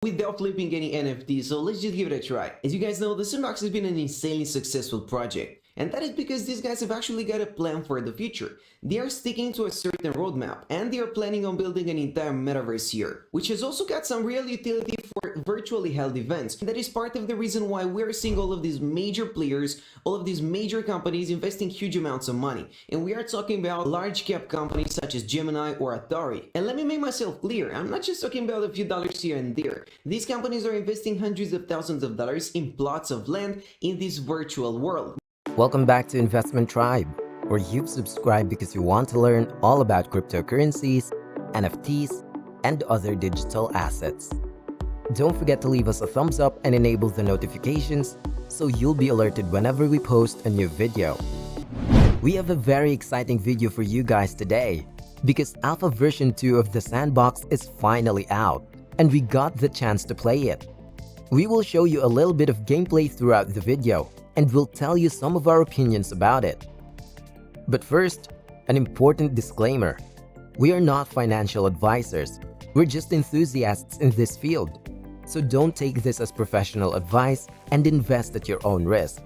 without flipping any NFTs, so let's just give it a try. As you guys know, the Sandbox has been an insanely successful project, and that is because these guys have actually got a plan for the future. They are sticking to a certain roadmap, and they are planning on building an entire metaverse here, which has also got some real utility for virtually held events. And that is part of the reason why we're seeing all of these major players, all of these major companies investing huge amounts of money. And we are talking about large cap companies such as Gemini or Atari. And let me make myself clear, I'm not just talking about a few dollars here and there. These companies are investing hundreds of thousands of dollars in plots of land in this virtual world. Welcome back to Investment Tribe, where you've subscribed because you want to learn all about cryptocurrencies, NFTs, and other digital assets. Don't forget to leave us a thumbs up and enable the notifications so you'll be alerted whenever we post a new video. We have a very exciting video for you guys today because Alpha version 2 of the Sandbox is finally out and we got the chance to play it. We will show you a little bit of gameplay throughout the video and we'll tell you some of our opinions about it. But first, an important disclaimer. We are not financial advisors. We're just enthusiasts in this field. So don't take this as professional advice and invest at your own risk.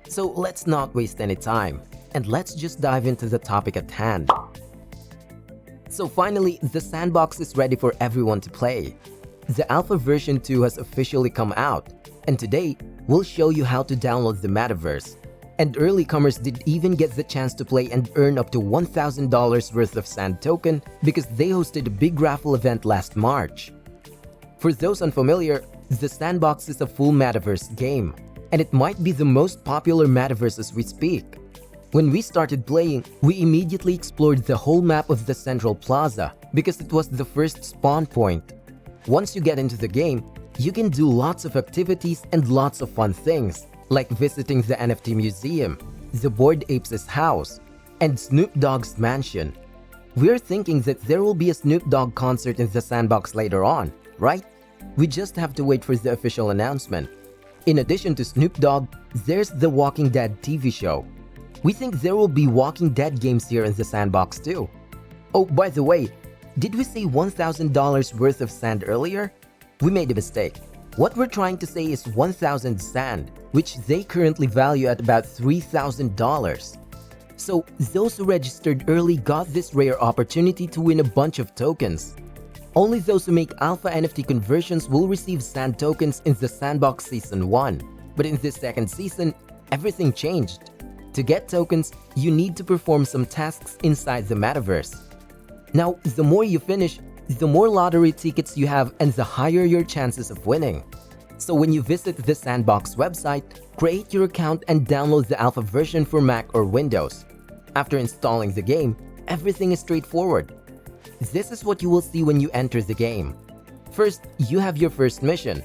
So let's not waste any time and let's just dive into the topic at hand. So finally, the Sandbox is ready for everyone to play. The Alpha version 2 has officially come out, and today we'll show you how to download the metaverse. And early comers did even get the chance to play and earn up to $1,000 worth of Sand token because they hosted a big raffle event last March. For those unfamiliar, the Sandbox is a full metaverse game, and it might be the most popular metaverse as we speak. When we started playing, we immediately explored the whole map of the Central Plaza because it was the first spawn point. Once you get into the game, you can do lots of activities and lots of fun things, like visiting the NFT museum, the Bored Apes' house, and Snoop Dogg's mansion. We're thinking that there will be a Snoop Dogg concert in the Sandbox later on, right? We just have to wait for the official announcement. In addition to Snoop Dogg, there's the Walking Dead TV show. We think there will be Walking Dead games here in the Sandbox too. Oh, by the way, did we say $1,000 worth of sand earlier? We made a mistake. What we're trying to say is 1,000 sand, which they currently value at about $3,000. So those who registered early got this rare opportunity to win a bunch of tokens. Only those who make Alpha NFT conversions will receive Sand tokens in the Sandbox Season 1. But in this second season, everything changed. To get tokens, you need to perform some tasks inside the metaverse. Now, the more you finish, the more lottery tickets you have and the higher your chances of winning. So when you visit the Sandbox website, create your account and download the Alpha version for Mac or Windows. After installing the game, everything is straightforward. This is what you will see when you enter the game. First, you have your first mission.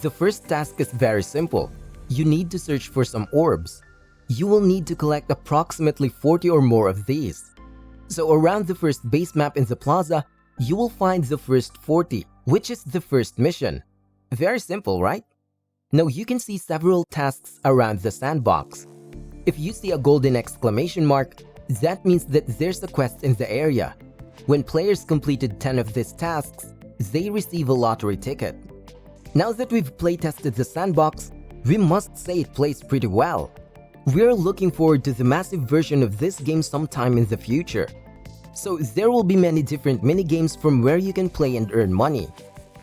The first task is very simple. You need to search for some orbs. You will need to collect approximately 40 or more of these. So around the first base map in the plaza, you will find the first 40, which is the first mission. Very simple, right? Now you can see several tasks around the Sandbox. If you see a golden exclamation mark, that means that there's a quest in the area. When players completed 10 of these tasks, they receive a lottery ticket. Now that we've playtested the Sandbox, we must say it plays pretty well. We're looking forward to the massive version of this game sometime in the future. So there will be many different mini-games from where you can play and earn money.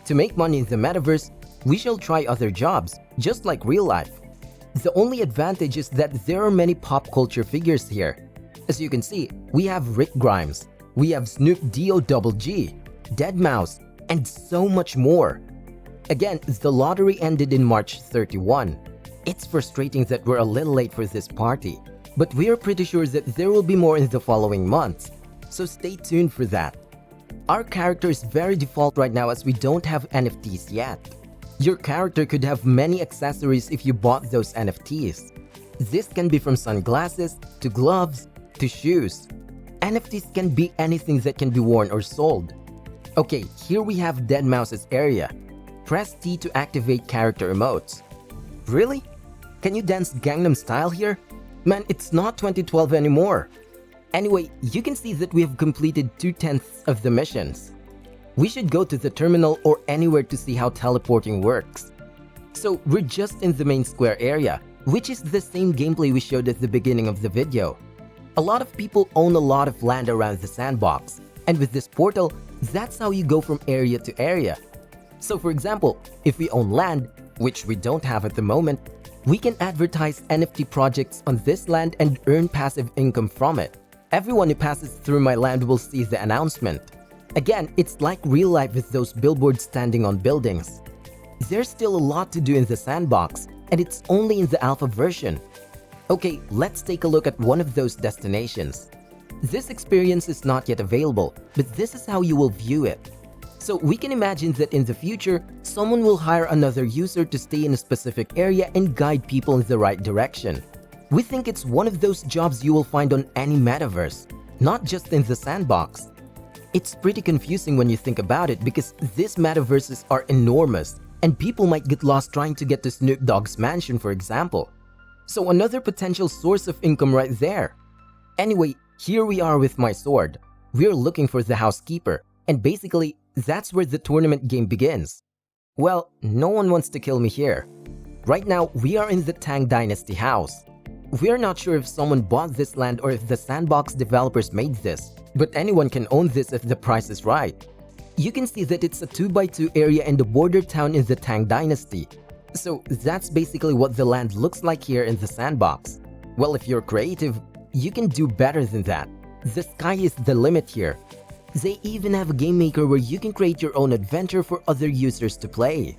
To make money in the metaverse, we shall try other jobs, just like real life. The only advantage is that there are many pop culture figures here. As you can see, we have Rick Grimes, we have Snoop Dogg, Deadmau5, and so much more. Again, the lottery ended in March 31. It's frustrating that we're a little late for this party, but we are pretty sure that there will be more in the following months, so stay tuned for that. Our character is very default right now as we don't have NFTs yet. Your character could have many accessories if you bought those NFTs. This can be from sunglasses, to gloves, to shoes. NFTs can be anything that can be worn or sold. Okay, here we have Deadmau5's area. Press T to activate character emotes. Really? Can you dance Gangnam Style here? Man, it's not 2012 anymore. Anyway, you can see that we have completed 2/10 of the missions. We should go to the terminal or anywhere to see how teleporting works. So we're just in the main square area, which is the same gameplay we showed at the beginning of the video. A lot of people own a lot of land around the sandbox, and with this portal, that's how you go from area to area. So for example, if we own land, which we don't have at the moment, we can advertise NFT projects on this land and earn passive income from it. Everyone who passes through my land will see the announcement. Again, it's like real life with those billboards standing on buildings. There's still a lot to do in the sandbox, and it's only in the alpha version. Okay, let's take a look at one of those destinations. This experience is not yet available, but this is how you will view it. So we can imagine that in the future, someone will hire another user to stay in a specific area and guide people in the right direction. We think it's one of those jobs you will find on any metaverse, not just in the sandbox. It's pretty confusing when you think about it because these metaverses are enormous and people might get lost trying to get to Snoop Dogg's mansion, for example. So another potential source of income right there. Anyway, here we are with my sword. We're looking for the housekeeper, and basically, that's where the tournament game begins. Well, no one wants to kill me here. Right now, we are in the Tang Dynasty house. We are not sure if someone bought this land or if the sandbox developers made this, but anyone can own this if the price is right. You can see that it's a 2x2 area in the border town in the Tang Dynasty. So that's basically what the land looks like here in the sandbox. Well, if you're creative, you can do better than that. The sky is the limit here. They even have a game maker where you can create your own adventure for other users to play.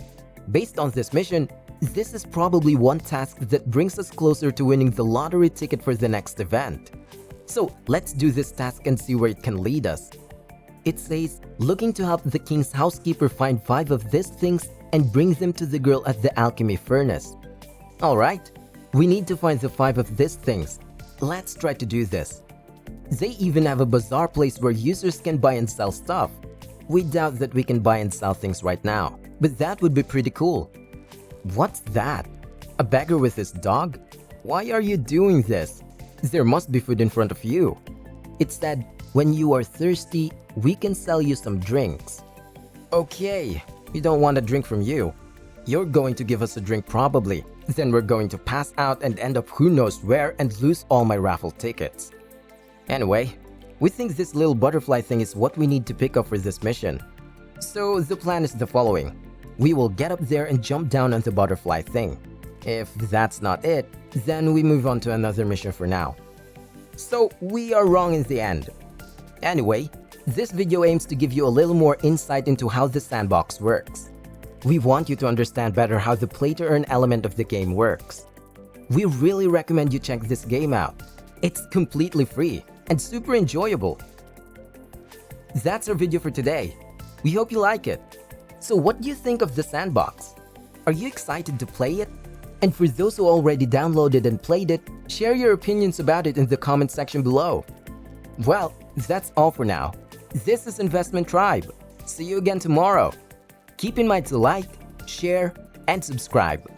Based on this mission, this is probably one task that brings us closer to winning the lottery ticket for the next event. So let's do this task and see where it can lead us. It says, looking to help the king's housekeeper find 5 of these things and bring them to the girl at the alchemy furnace. Alright, we need to find the 5 of these things. Let's try to do this. They even have a bazaar place where users can buy and sell stuff. We doubt that we can buy and sell things right now, but that would be pretty cool. What's that? A beggar with his dog? Why are you doing this? There must be food in front of you. It said, when you are thirsty, we can sell you some drinks. Okay, we don't want a drink from you. You're going to give us a drink probably. Then we're going to pass out and end up who knows where and lose all my raffle tickets. Anyway, we think this little butterfly thing is what we need to pick up for this mission. So the plan is the following. We will get up there and jump down on the butterfly thing. If that's not it, then we move on to another mission for now. So we are wrong in the end. Anyway, this video aims to give you a little more insight into how the sandbox works. We want you to understand better how the play-to-earn element of the game works. We really recommend you check this game out. It's completely free and super enjoyable. That's our video for today. We hope you like it. So what do you think of the sandbox? Are you excited to play it? And for those who already downloaded and played it, share your opinions about it in the comment section below. Well, that's all for now. This is Investment Tribe. See you again tomorrow. Keep in mind to like, share, and subscribe.